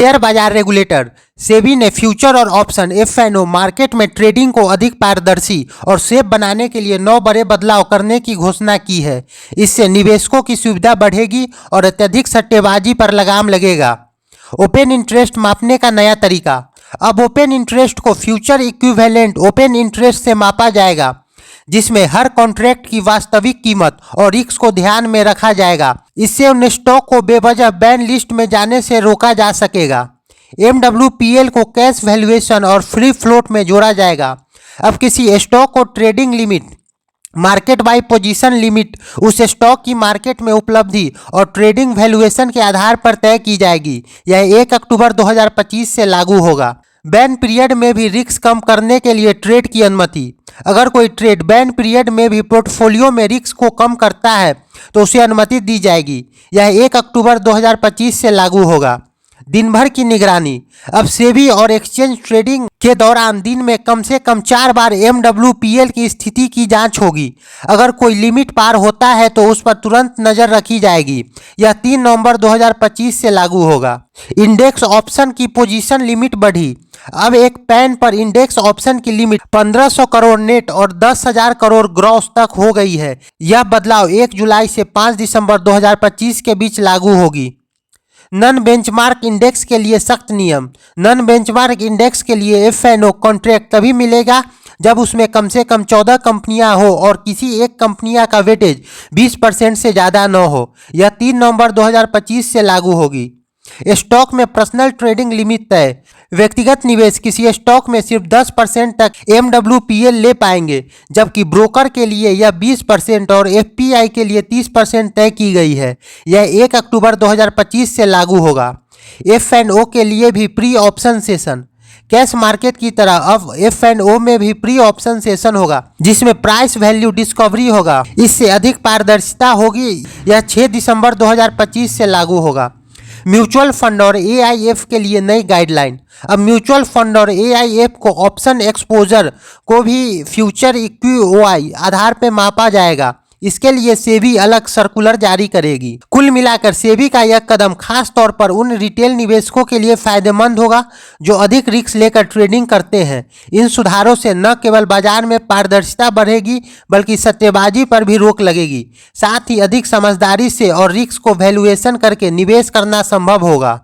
Share बाजार regulator SEBI ने future और ऑप्शन F&O मार्केट में ट्रेडिंग को अधिक पारदर्शी और सेफ बनाने के लिए 9 बड़े बदलाव करने की घोषणा की है। इससे निवेशकों की सुविधा बढ़ेगी और अत्यधिक सट्टेबाजी पर लगाम लगेगा। ओपन इंटरेस्ट मापने का नया तरीका। अब ओपन इंटरेस्ट को फ्यूचर इक्विवेलेंट ओपन इंटरेस्ट से मापा जाएगा, जिसमें हर कॉन्ट्रैक्ट की वास्तविक कीमत और रिस्क को ध्यान में रखा जाएगा। इससे उन स्टॉक को बेवजह बैन लिस्ट में जाने से रोका जा सकेगा। MWPL को कैश वैल्यूएशन और फ्री फ्लोट में जोड़ा जाएगा। अब किसी स्टॉक को trading limit, market wide position limit उस स्टॉक की मार्केट में उपलब्धि और ट्रेडिंग वैल्यूएशन के आधार पर तय की जाएगी। यह 1 अक्टूबर 2025 से लागू होगा। बैन पीरियड में भी रिस्क कम करने के लिए ट्रेड की अनुमति। अगर कोई ट्रेड बैन पीरियड में भी पोर्टफोलियो में रिस्क को कम करता है तो उसे अनुमति दी जाएगी। यह 1 अक्टूबर 2025 से लागू होगा। दिन भर की निगरानी। अब सेबी और एक्सचेंज ट्रेडिंग के दौरान दिन में कम से कम 4 बार MWPL की स्थिति की जांच होगी। अगर कोई लिमिट पार होता है तो उस पर तुरंत नजर रखी जाएगी। यह 3 नवंबर 2025 से लागू होगा। इंडेक्स ऑप्शन की पोजीशन लिमिट बढ़ी। अब एक पैन पर इंडेक्स ऑप्शन की लिमिट 1500 करोड़ नेट और 10,000 करोड़ ग्रॉस तक हो गई है। यह बदलाव 1 जुलाई से 5 दिसंबर 2025 के बीच लागू होगी। नन बेंचमार्क इंडेक्स के लिए सख्त नियम। नन बेंचमार्क इंडेक्स के लिए F&O कॉन्ट्रैक्ट तभी मिलेगा जब उसमें कम से कम 14 कंपनियां हो और किसी एक कंपनिया का वेटेज 20% से ज़्यादा न हो। यह 3 नवंबर 2025 से लागू होगी। स्टॉक में पर्सनल ट्रेडिंग लिमिट तय। व्यक्तिगत निवेश किसी स्टॉक में सिर्फ 10% तक MWPL ले पाएंगे, जबकि ब्रोकर के लिए यह 20% और FPI के लिए 30% तय की गई है। यह 1 अक्टूबर 2025 से लागू होगा। F&O के लिए भी pre option session. Cash market की तरह अब F&O में भी प्री ऑप्शन सेशन होगा, जिसमें प्राइस वैल्यू डिस्कवरी होगा। इससे अधिक पारदर्शिता होगी। यह 6 दिसंबर 2025 से लागू होगा। म्यूचुअल फंड और AIF के लिए नई गाइडलाइन। अब म्यूचुअल फंड और AIF को ऑप्शन एक्सपोजर को भी फ्यूचर इक्विओआई आधार पर मापा जाएगा। इसके लिए सेबी अलग सर्कुलर जारी करेगी। कुल मिलाकर सेबी का यह कदम खास तौर पर उन रिटेल निवेशकों के लिए फायदेमंद होगा जो अधिक रिस्क लेकर ट्रेडिंग करते हैं। इन सुधारों से न केवल बाजार में पारदर्शिता बढ़ेगी बल्कि सट्टेबाजी पर भी रोक लगेगी। साथ ही अधिक समझदारी से और रिस्क को वैल्यूएशन करके निवेश करना संभव होगा।